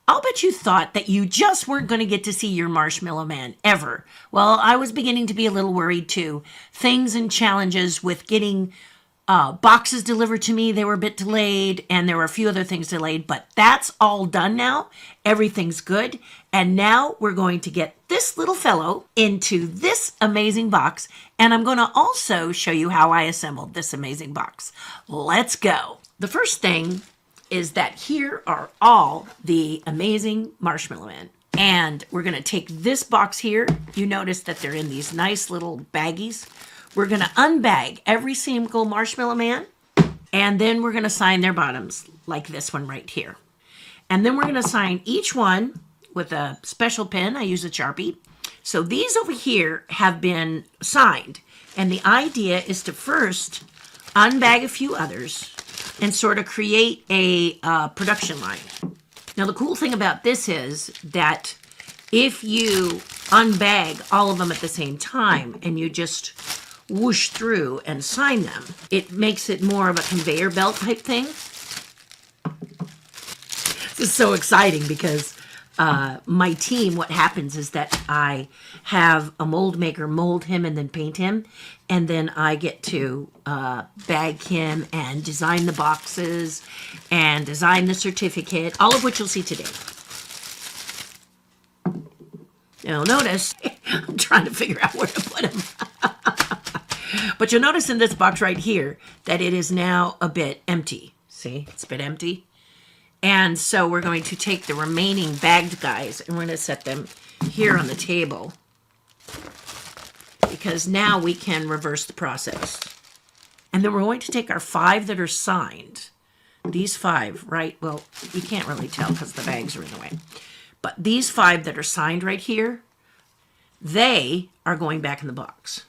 I'll bet you thought that you just weren't going to get to see your Marshmallow Man ever. Well, I was beginning to be a little worried too. Things and challenges with getting boxes delivered to me, they were a bit delayed, and there were a few other things delayed, but that's all done now. Everything's good. And now we're going to get this little fellow into this amazing box, and I'm going to also show you how I assembled this amazing box. Let's go. The first thing is that here are all the amazing Marshmallow Men. And we're going to take this box here. You notice that they're in these nice little baggies. We're going to unbag every single Marshmallow Man, and then we're going to sign their bottoms, like this one right here. And then we're going to sign each one with a special pen. I use a Sharpie. So these over here have been signed, and the idea is to first unbag a few others and sort of create a production line. Now, the cool thing about this is that if you unbag all of them at the same time and you just whoosh through and sign them, it makes it more of a conveyor belt type thing. This is so exciting because my team, what happens is that I have a mold maker mold him and then paint him, and then I get to bag him and design the boxes and design the certificate, all of which you'll see today. You'll notice, I'm trying to figure out where to put him. But you'll notice in this box right here that it is now a bit empty. See, it's a bit empty. And so we're going to take the remaining bagged guys and we're going to set them here on the table, because now we can reverse the process. And then we're going to take our 5 that are signed. These 5, right? Well, you can't really tell because the bags are in the way. But these 5 that are signed right here, they are going back in the box.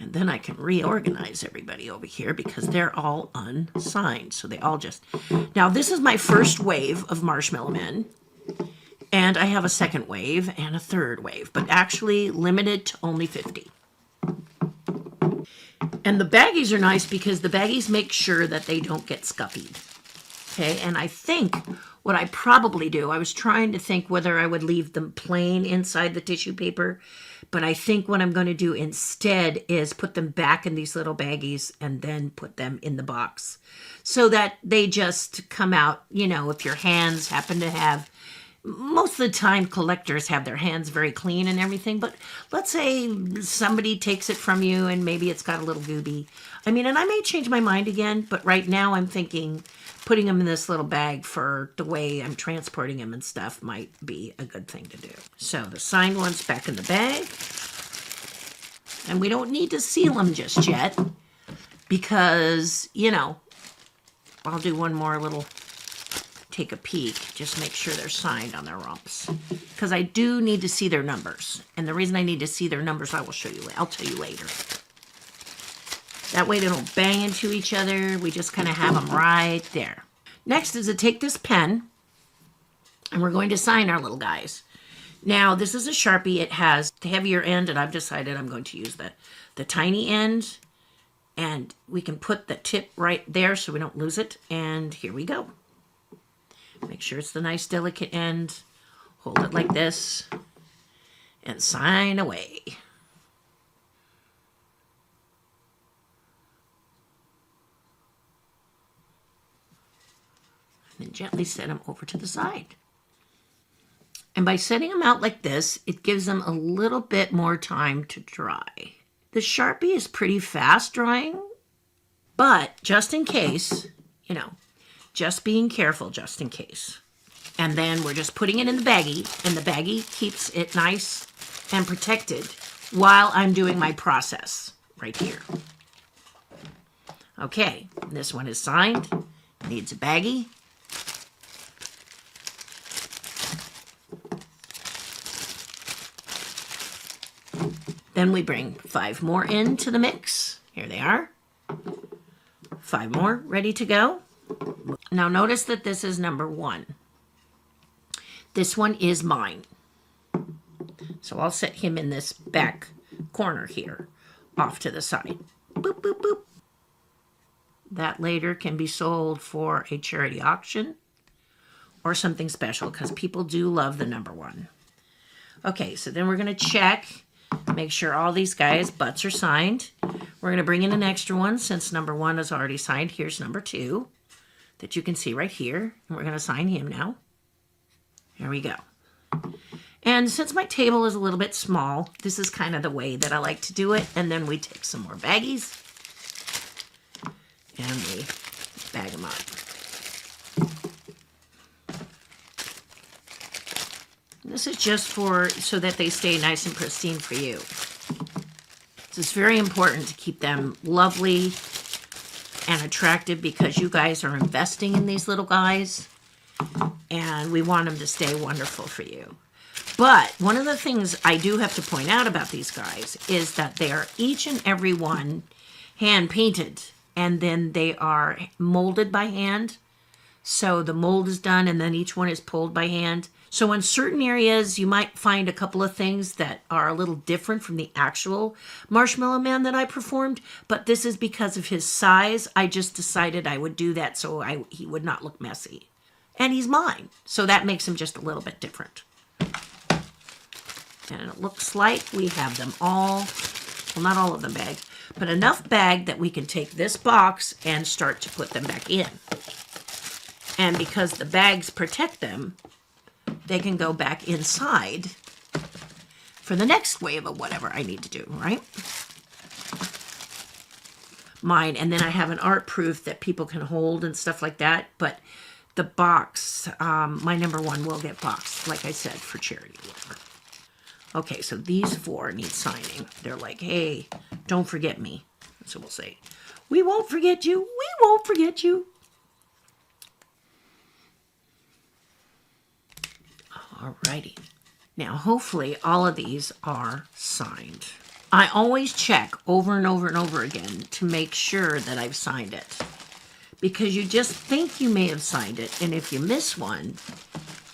And then I can reorganize everybody over here because they're all unsigned. So they all just... Now, this is my first wave of Marshmallow Men. And I have a second wave and a third wave. But actually limited to only 50. And the baggies are nice because the baggies make sure that they don't get scuffied. Okay, and I think what I probably do... I was trying to think whether I would leave them plain inside the tissue paper. But I think what I'm going to do instead is put them back in these little baggies and then put them in the box so that they just come out, you know, if your hands happen to have, most of the time collectors have their hands very clean and everything, but let's say somebody takes it from you and maybe it's got a little gooby. I mean, and I may change my mind again, but right now I'm thinking putting them in this little bag for the way I'm transporting them and stuff might be a good thing to do. So the signed one's back in the bag. And we don't need to seal them just yet because, you know, I'll do one more little take a peek. Just make sure they're signed on their rumps. Because I do need to see their numbers. And the reason I need to see their numbers, I'll tell you later. That way they don't bang into each other. We just kind of have them right there. Next is to take this pen, and we're going to sign our little guys. Now, this is a Sharpie. It has the heavier end, and I've decided I'm going to use the tiny end. And we can put the tip right there so we don't lose it. And here we go. Make sure it's the nice, delicate end. Hold it like this, and sign away. And gently set them over to the side. And by setting them out like this, it gives them a little bit more time to dry. The Sharpie is pretty fast drying, but just in case, you know, just being careful just in case. And then we're just putting it in the baggie, and the baggie keeps it nice and protected while I'm doing my process right here. Okay, this one is signed, needs a baggie. Then we bring 5 more into the mix. Here they are. 5 more ready to go. Now notice that this is number 1. This one is mine. So I'll set him in this back corner here, off to the side. Boop, boop, boop. That later can be sold for a charity auction or something special, because people do love the number 1. Okay, so then we're going to check, make sure all these guys' butts are signed. We're going to bring in an extra one since number 1 is already signed. Here's number 2 that you can see right here. And we're going to sign him now. There we go. And since my table is a little bit small, this is kind of the way that I like to do it. And then we take some more baggies and we bag them up. This is just so that they stay nice and pristine for you. So it's very important to keep them lovely and attractive because you guys are investing in these little guys and we want them to stay wonderful for you. But one of the things I do have to point out about these guys is that they are each and every one hand painted, and then they are molded by hand. So the mold is done and then each one is pulled by hand. So in certain areas, you might find a couple of things that are a little different from the actual Marshmallow Man that I performed, but this is because of his size. I just decided I would do that so he would not look messy. And he's mine, so that makes him just a little bit different. And it looks like we have them all, well, not all of them bagged, but enough bagged that we can take this box and start to put them back in. And because the bags protect them, they can go back inside for the next wave of whatever I need to do, right? Mine, and then I have an art proof that people can hold and stuff like that, but the box, my number 1 will get boxed, like I said, for charity or whatever. Okay, so these 4 need signing. They're like, hey, don't forget me. So we'll say, we won't forget you. We won't forget you. Alrighty. Now, hopefully all of these are signed. I always check over and over and over again to make sure that I've signed it. Because you just think you may have signed it, and if you miss one,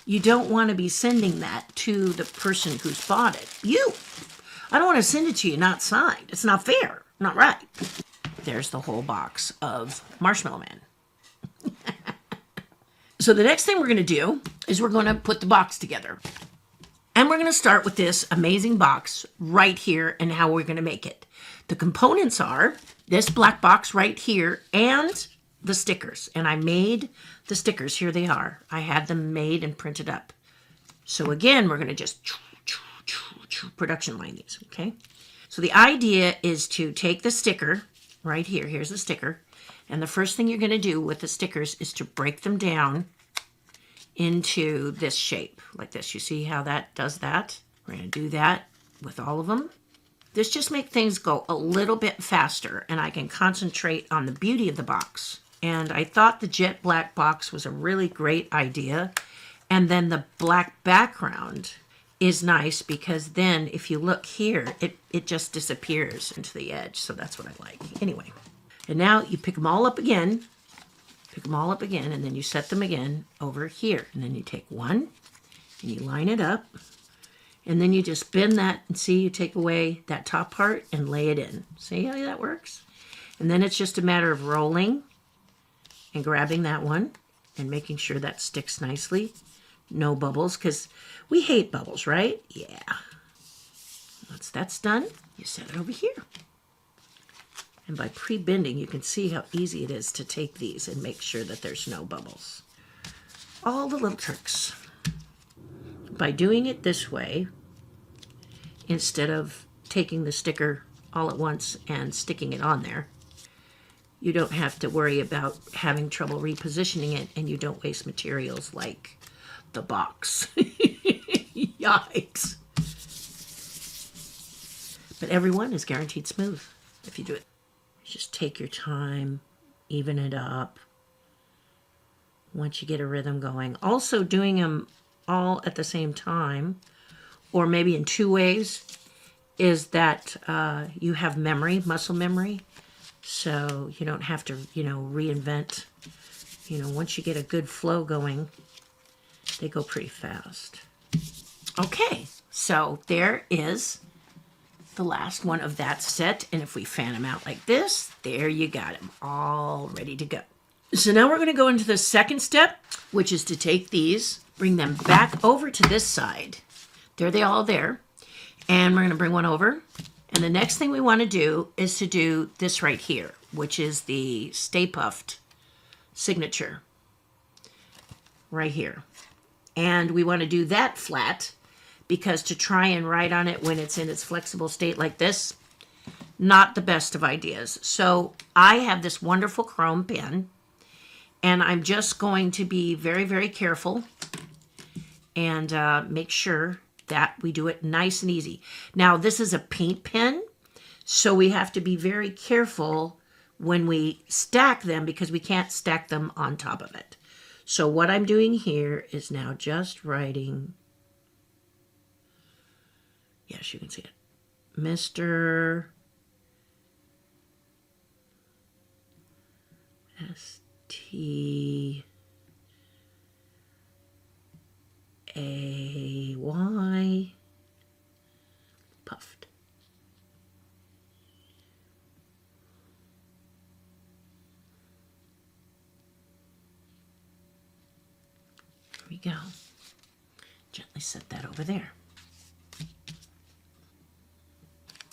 you don't want to be sending that to the person who's bought it. You! I don't want to send it to you not signed. It's not fair. Not right. There's the whole box of Marshmallow Man. So the next thing we're going to do is we're going to put the box together. And we're going to start with this amazing box right here and how we're going to make it. The components are this black box right here and the stickers. And I made the stickers. Here they are. I had them made and printed up. So again, we're going to just production line these, okay? So the idea is to take the sticker right here. Here's the sticker. And the first thing you're going to do with the stickers is to break them down into this shape, like this. You see how that does that? We're going to do that with all of them. This just makes things go a little bit faster, and I can concentrate on the beauty of the box. And I thought the jet black box was a really great idea. And then the black background is nice because then if you look here, it just disappears into the edge. So that's what I like. Anyway. And now you pick them all up again, and then you set them again over here. And then you take one, and you line it up, and then you just bend that, and see, you take away that top part and lay it in. See how that works? And then it's just a matter of rolling and grabbing that one and making sure that sticks nicely. No bubbles, because we hate bubbles, right? Yeah. Once that's done, you set it over here. And by pre-bending, you can see how easy it is to take these and make sure that there's no bubbles. All the little tricks. By doing it this way, instead of taking the sticker all at once and sticking it on there, you don't have to worry about having trouble repositioning it, and you don't waste materials like the box. Yikes. But everyone is guaranteed smooth if you do it. Just take your time, even it up once you get a rhythm going. Also doing them all at the same time, or maybe in 2 ways, is that you have memory, muscle memory, so you don't have to, reinvent. Once you get a good flow going, they go pretty fast. Okay, so there is the last one of that set, and if we fan them out like this, there you got them all ready to go. So now we're going to go into the second step, which is to take these, bring them back over to this side. There they all there. And we're going to bring one over. And the next thing we want to do is to do this right here, which is the Stay Puft signature. Right here. And we want to do that flat because to try and write on it when it's in its flexible state like this, not the best of ideas. So I have this wonderful chrome pen, and I'm just going to be very, very careful and make sure that we do it nice and easy. Now, this is a paint pen, so we have to be very careful when we stack them because we can't stack them on top of it. So what I'm doing here is now just writing, yes, you can see it, Mr. S-T-A-Y Puffed. There we go. Gently set that over there.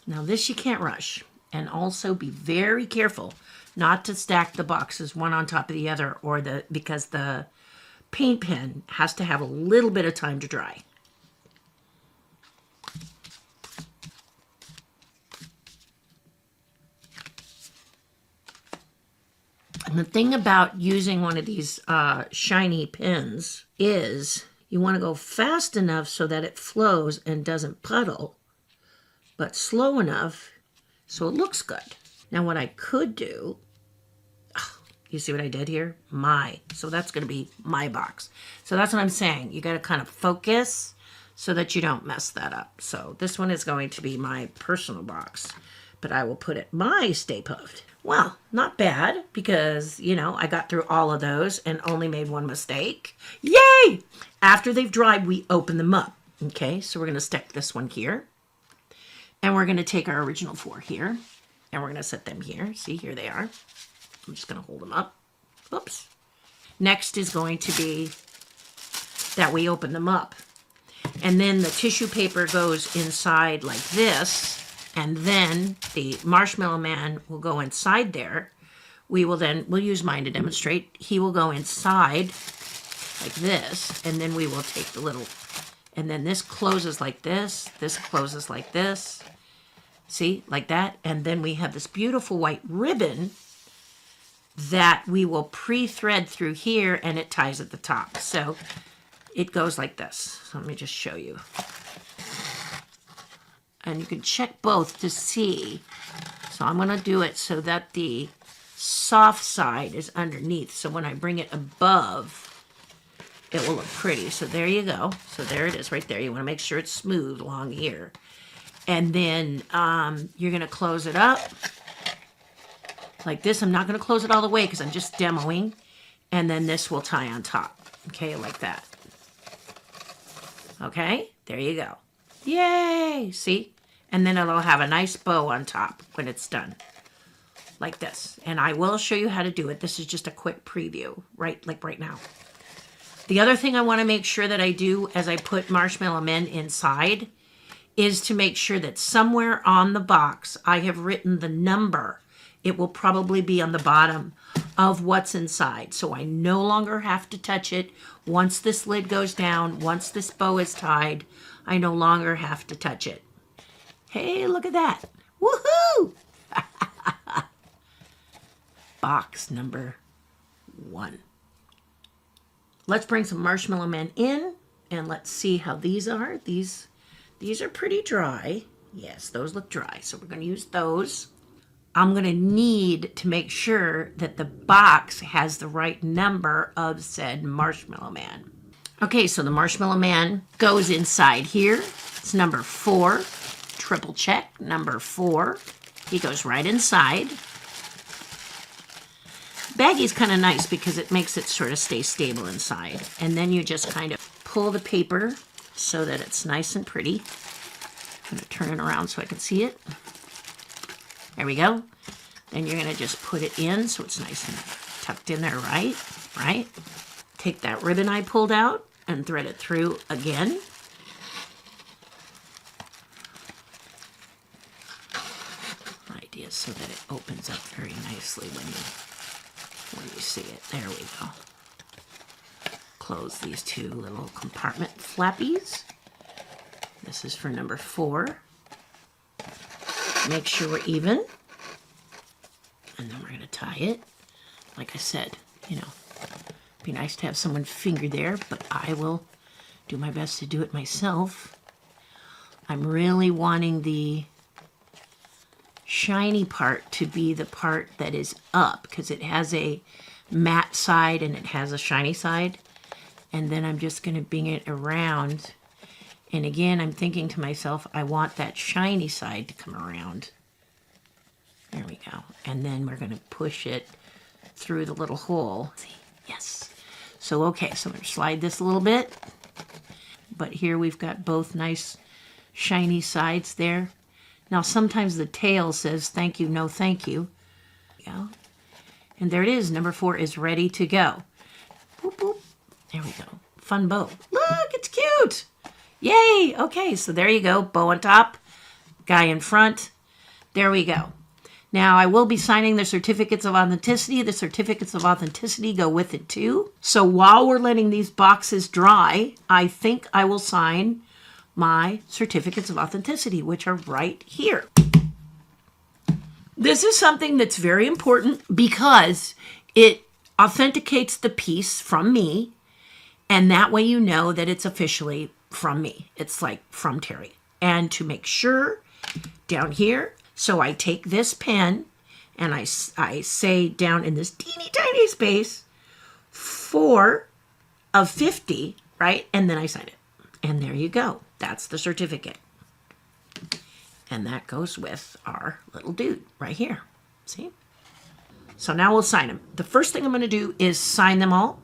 Now this you can't rush, and also be very careful not to stack the boxes one on top of the other, or because the paint pen has to have a little bit of time to dry. And the thing about using one of these shiny pens is you want to go fast enough so that it flows and doesn't puddle, but slow enough so it looks good. Now what I could do, you see what I did here? So that's going to be my box. So that's what I'm saying. You got to kind of focus so that you don't mess that up. So this one is going to be my personal box, but I will put it my Stay Puft. Well, not bad because, you know, I got through all of those and only made one mistake. Yay! After they've dried, we open them up. Okay, so we're going to stick this one here. And we're going to take our original 4 here. And we're going to set them here. See, here they are. I'm just going to hold them up. Oops. Next is going to be that we open them up. And then the tissue paper goes inside like this. And then the Marshmallow Man will go inside there. We'll use mine to demonstrate. He will go inside like this. And then we will take the little, and then this closes like this. This closes like this. See, like that. And then we have this beautiful white ribbon that we will pre-thread through here, and it ties at the top. So it goes like this. So let me just show you. And you can check both to see. So I'm going to do it so that the soft side is underneath. So when I bring it above, it will look pretty. So there you go. So there it is right there. You want to make sure it's smooth along here. And then you're going to close it up like this. I'm not going to close it all the way because I'm just demoing. And then this will tie on top. Okay, like that. Okay, there you go. Yay! See? And then it'll have a nice bow on top when it's done. Like this. And I will show you how to do it. This is just a quick preview, right now. The other thing I want to make sure that I do as I put Marshmallow Men inside is to make sure that somewhere on the box I have written the number. It will probably be on the bottom of what's inside. So I no longer have to touch it. Once this lid goes down, once this bow is tied, I no longer have to touch it. Hey, look at that. Woohoo! Box number 1. Let's bring some Marshmallow Men in and let's see how these are. These are pretty dry. Yes, those look dry. So we're going to use those. I'm going to need to make sure that the box has the right number of said Marshmallow Man. Okay, so the Marshmallow Man goes inside here. It's number 4. Triple check, number 4. He goes right inside. Baggy's kind of nice because it makes it sort of stay stable inside. And then you just kind of pull the paper so that it's nice and pretty. I'm going to turn it around so I can see it. There we go. Then you're going to just put it in so it's nice and tucked in there, right? Right? Take that ribbon I pulled out and thread it through again. Idea so that it opens up very nicely when you see it. There we go. Close these two little compartment flappies. This is for number 4. Make sure we're even. And then we're going to tie it. Like I said, you know, it'd be nice to have someone finger there, but I will do my best to do it myself. I'm really wanting the shiny part to be the part that is up, because it has a matte side and it has a shiny side. And then I'm just going to bring it around. And again, I'm thinking to myself, I want that shiny side to come around. There we go. And then we're going to push it through the little hole. See? Yes. So, okay, so I'm going to slide this a little bit. But here we've got both nice shiny sides there. Now, sometimes the tail says, thank you, no thank you. Yeah. And there it is. Number 4 is ready to go. Boop, boop. There we go. Fun bow. Look, it's cute. Yay. Okay, so there you go. Bow on top, guy in front. There we go. Now, I will be signing the certificates of authenticity. The certificates of authenticity go with it, too. So while we're letting these boxes dry, I think I will sign my certificates of authenticity, which are right here. This is something that's very important because it authenticates the piece from me, and that way you know that it's officially from me. It's like from Terri. And to make sure, down here, so I take this pen and I say down in this teeny tiny space, 4 of 50, right? And then I sign it. And there you go. That's the certificate. And that goes with our little dude right here. See? So now we'll sign them. The first thing I'm going to do is sign them all,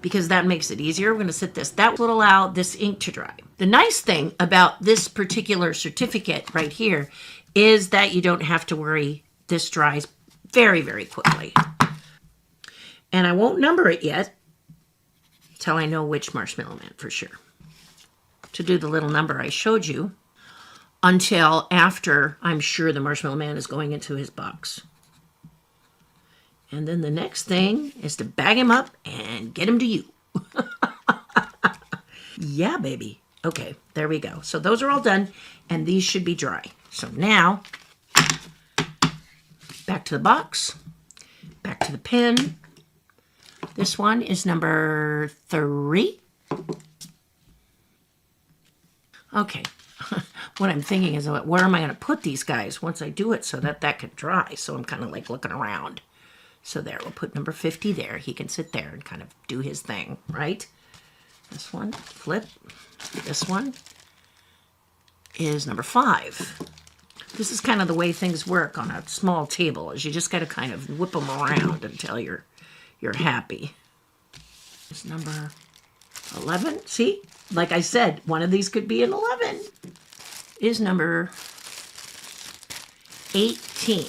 because that makes it easier. We're going to sit this. That will allow this ink to dry. The nice thing about this particular certificate right here is that you don't have to worry. This dries very, very quickly. And I won't number it yet till I know which Marshmallow Man for sure. To do the little number I showed you until after I'm sure the Marshmallow Man is going into his box. And then the next thing is to bag him up and get him to you. Yeah, baby. Okay, there we go. So those are all done, and these should be dry. So now, back to the box, back to the pen. This one is number 3. Okay, what I'm thinking is, where am I going to put these guys once I do it so that that can dry? So I'm kind of like looking around. So there, we'll put number 50 there. He can sit there and kind of do his thing, right? This one, flip. This one is number 5. This is kind of the way things work on a small table, is you just got to kind of whip them around until you're happy. It's number 11. See, like I said, one of these could be an 11. Is number 18.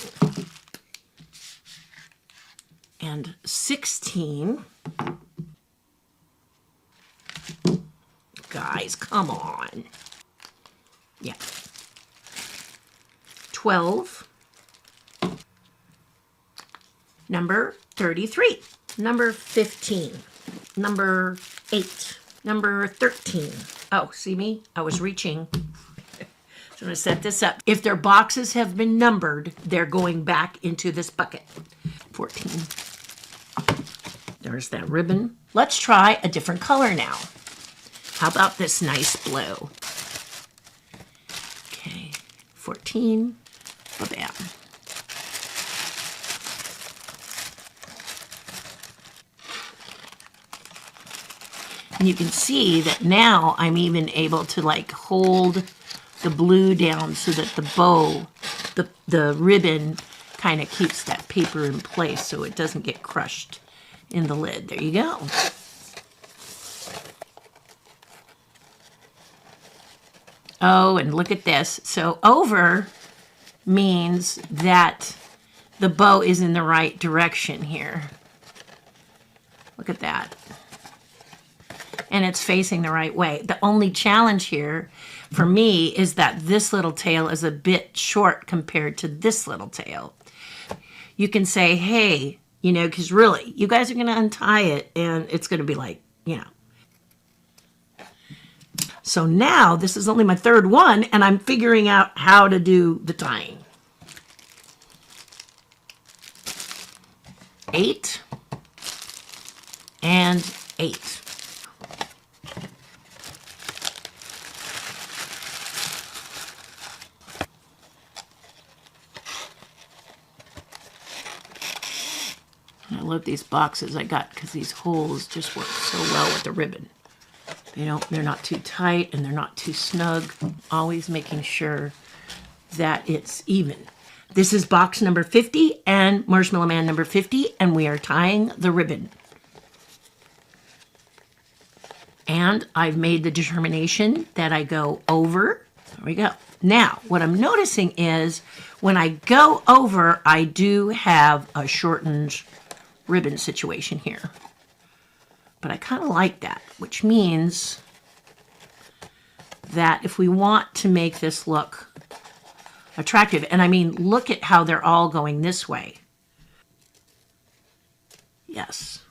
And 16. Guys, come on. Yeah. 12. Number 33. Number 15. Number 8. Number 13. Oh, see me? I was reaching. So I'm going to set this up. If their boxes have been numbered, they're going back into this bucket. 14. There's that ribbon. Let's try a different color now. How about this nice blue? Okay, 14. Ba-bam. And you can see that now I'm even able to like hold the blue down so that the bow, the ribbon kind of keeps that paper in place so it doesn't get crushed in the lid. There you go. Oh, and look at this. So over means that the bow is in the right direction here. Look at that. And it's facing the right way. The only challenge here for me is that this little tail is a bit short compared to this little tail. You can say, hey, you know, because really, you guys are going to untie it and it's going to be like, you know. So now this is only my third one and I'm figuring out how to do the tying. 8 and 8. I love these boxes I got because these holes just work so well with the ribbon. They're not too tight and they're not too snug. Always making sure that it's even. This is box number 50 and Marshmallow Man number 50, and we are tying the ribbon. And I've made the determination that I go over. There we go. Now, what I'm noticing is when I go over, I do have a shortened ribbon situation here. But I kind of like that, which means that if we want to make this look attractive, and I mean, look at how they're all going this way. Yes.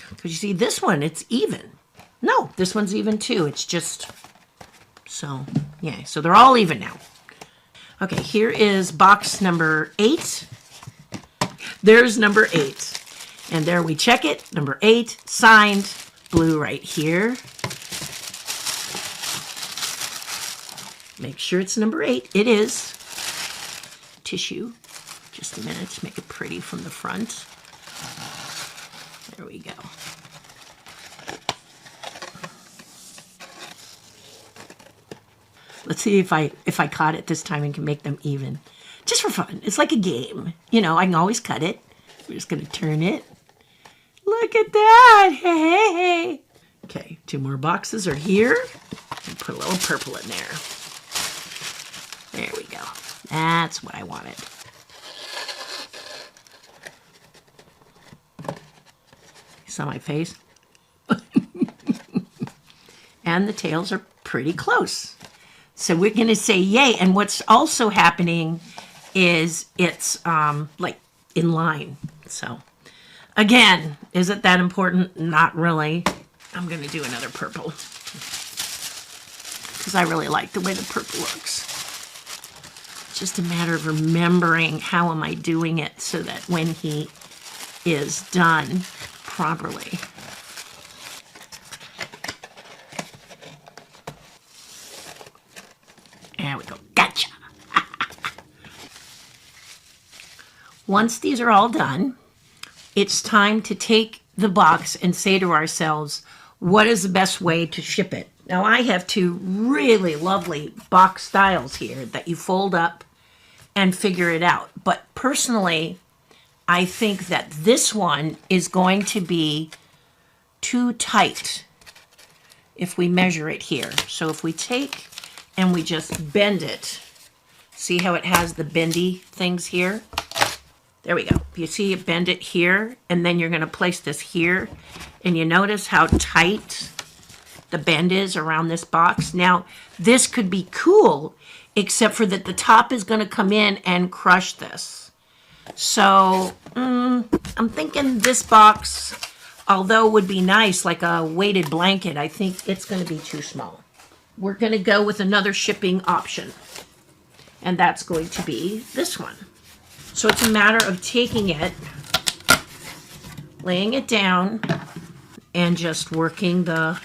Because you see, this one, it's even. No, this one's even too. It's just, so, yeah. So they're all even now. Okay, here is box number 8. There's number 8. And there we check it. Number 8, signed, blue right here. Make sure it's number 8. It is. Tissue. Just a minute to make it pretty from the front. There we go. Let's see if I caught it this time and can make them even. Just for fun. It's like a game. You know, I can always cut it. We're just going to turn it. Look at that. Hey, hey, hey. Okay, 2 more boxes are here. And put a little purple in there. There we go. That's what I wanted. You saw my face? And the tails are pretty close. So we're going to say yay. And what's also happening is it's like in line. So again, is it that important? Not really. I'm going to do another purple because I really like the way the purple looks. It's just a matter of remembering how am I doing it so that when he is done properly. There we go. Gotcha. Once these are all done, it's time to take the box and say to ourselves, what is the best way to ship it? Now, I have 2 really lovely box styles here that you fold up and figure it out. But personally, I think that this one is going to be too tight if we measure it here. So if we take and we just bend it, see how it has the bendy things here? There we go. You see it bend it here, and then you're going to place this here, and you notice how tight the bend is around this box. Now, this could be cool, except for that the top is going to come in and crush this. So, I'm thinking this box, although would be nice, like a weighted blanket, I think it's going to be too small. We're going to go with another shipping option, and that's going to be this one. So it's a matter of taking it, laying it down, and just working the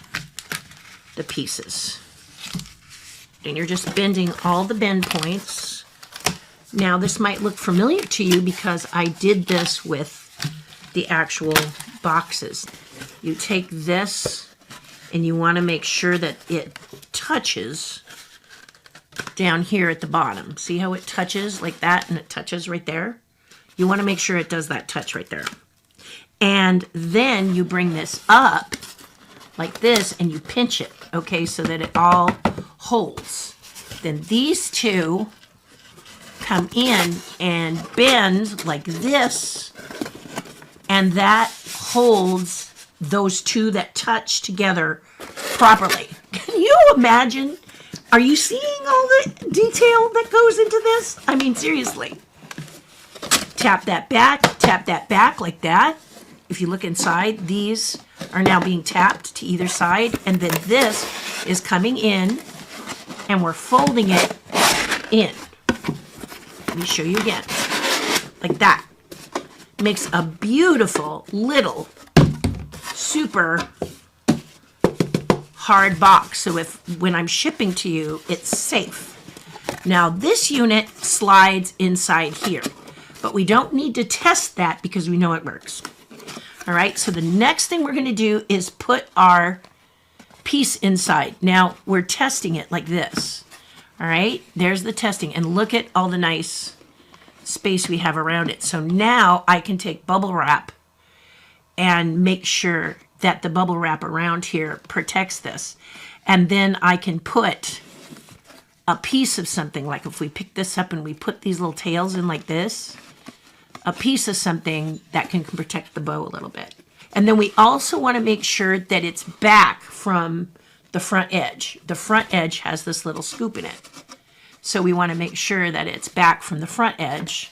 pieces. And you're just bending all the bend points. Now this might look familiar to you because I did this with the actual boxes. You take this and you want to make sure that it touches down here at the bottom. See how it touches like that and it touches right there? You want to make sure it does that touch right there. And then you bring this up like this and you pinch it, okay, so that it all holds. Then these 2 come in and bend like this, and that holds those two that touch together properly. Can you imagine? Are you seeing all the detail that goes into this? I mean, seriously. Tap that back like that. If you look inside, these are now being tapped to either side, and then this is coming in, and we're folding it in. Let me show you again. Like that. Makes a beautiful little super hard box. So when I'm shipping to you, it's safe. Now this unit slides inside here, but we don't need to test that because we know it works. All right, so the next thing we're going to do is put our piece inside. Now we're testing it like this. All right, there's the testing, and look at all the nice space we have around it. So now I can take bubble wrap and make sure that the bubble wrap around here protects this. And then I can put a piece of something, like if we pick this up and we put these little tails in like this, a piece of something that can protect the bow a little bit. And then we also want to make sure that it's back from the front edge. The front edge has this little scoop in it. So we want to make sure that it's back from the front edge.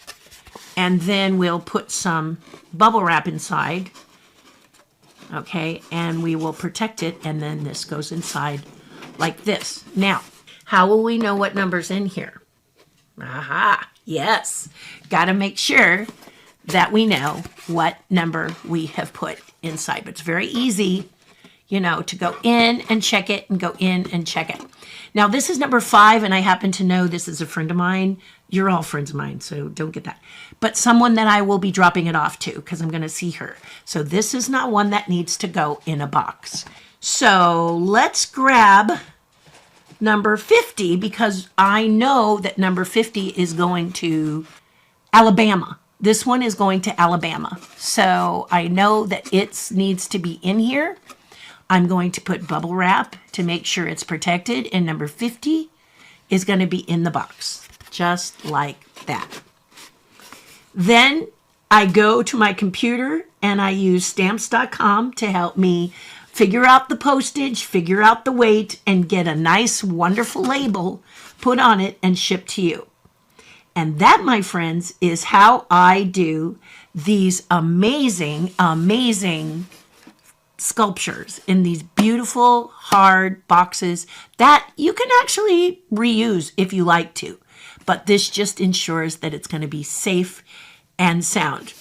And then we'll put some bubble wrap inside. Okay, and we will protect it, and then this goes inside like this. Now, how will we know what number's in here? Aha, yes. Got to make sure that we know what number we have put inside. But it's very easy, you know, to go in and check it and go in and check it. Now, this is number 5, and I happen to know this is a friend of mine. You're all friends of mine, so don't get that. But someone that I will be dropping it off to because I'm going to see her. So this is not one that needs to go in a box. So let's grab number 50 because I know that number 50 is going to Alabama. This one is going to Alabama. So I know that it needs to be in here. I'm going to put bubble wrap to make sure it's protected, and number 50 is going to be in the box, just like that. Then I go to my computer and I use stamps.com to help me figure out the postage, figure out the weight, and get a nice, wonderful label put on it and shipped to you. And that, my friends, is how I do these amazing, amazing sculptures in these beautiful hard boxes that you can actually reuse if you like to. But this just ensures that it's going to be safe and sound.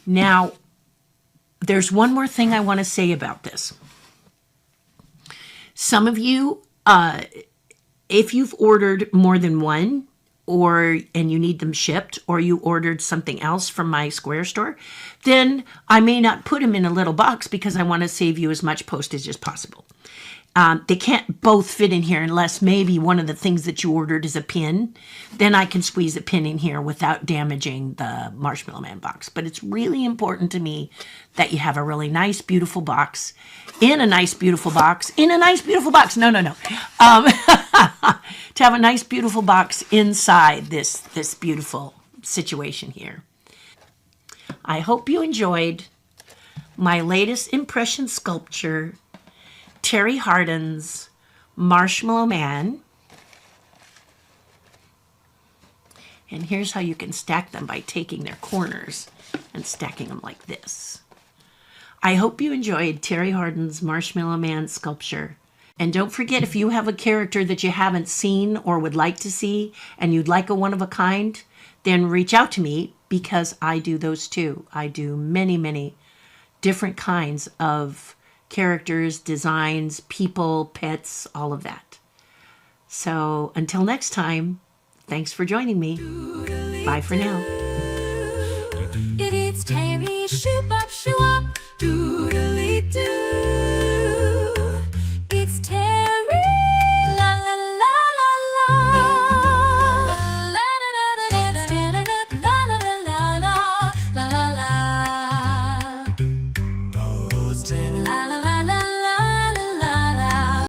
Now, there's one more thing I want to say about this. Some of you, if you've ordered more than one, and you need them shipped, or you ordered something else from my Square store, then I may not put them in a little box because I want to save you as much postage as possible. They can't both fit in here unless maybe one of the things that you ordered is a pin. Then I can squeeze a pin in here without damaging the Marshmallow Man box. But it's really important to me that you have a really nice, beautiful box in a nice, beautiful box in a nice, beautiful box. No. To have a nice, beautiful box inside this beautiful situation here. I hope you enjoyed my latest impression sculpture, Terri Hardin's Marshmallow Man. And here's how you can stack them by taking their corners and stacking them like this. I hope you enjoyed Terri Hardin's Marshmallow Man sculpture. And don't forget, if you have a character that you haven't seen or would like to see and you'd like a one-of-a-kind, then reach out to me because I do those too. I do many, many different kinds of characters, designs, people, pets, all of that. So until next time, thanks for joining me. Bye for now.